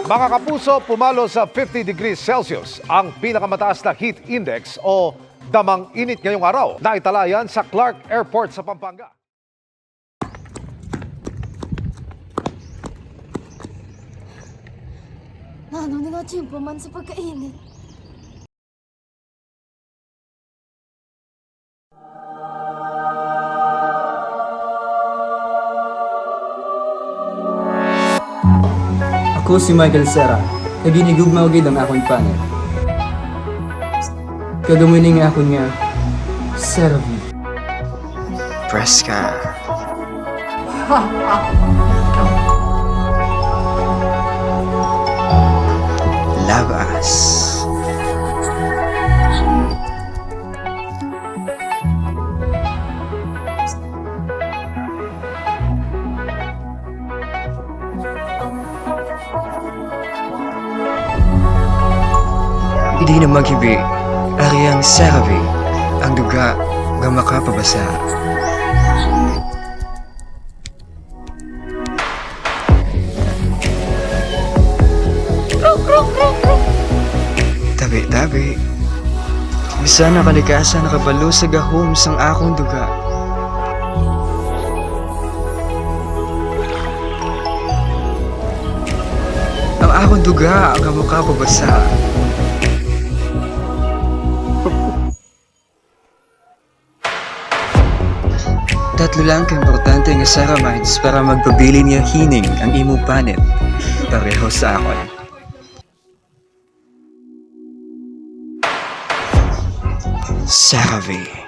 Mga kapuso, pumalo sa 50 degrees Celsius ang pinakamataas na heat index o damang init ngayong araw. Naitala yan sa Clark Airport sa Pampanga. Ano ni nga tiyempo man sa pagkainit? Ako si Michael Serra, kaginigugmaw gid ang akong panel. Kagamuning nga akong nga, Servi. Preska. Labas. Hindi na maghibi, ariyang Servi, ang duga nga makapabasa. Tabi-tabi, bisan na kalikasan nakabalo sa gahom sang akong duga. Ang akong duga ang makapabasa. Tatlo lang ka-importante nga ceramides para magpabili niya hining ang imong panit. Pareho sa akon. Servi.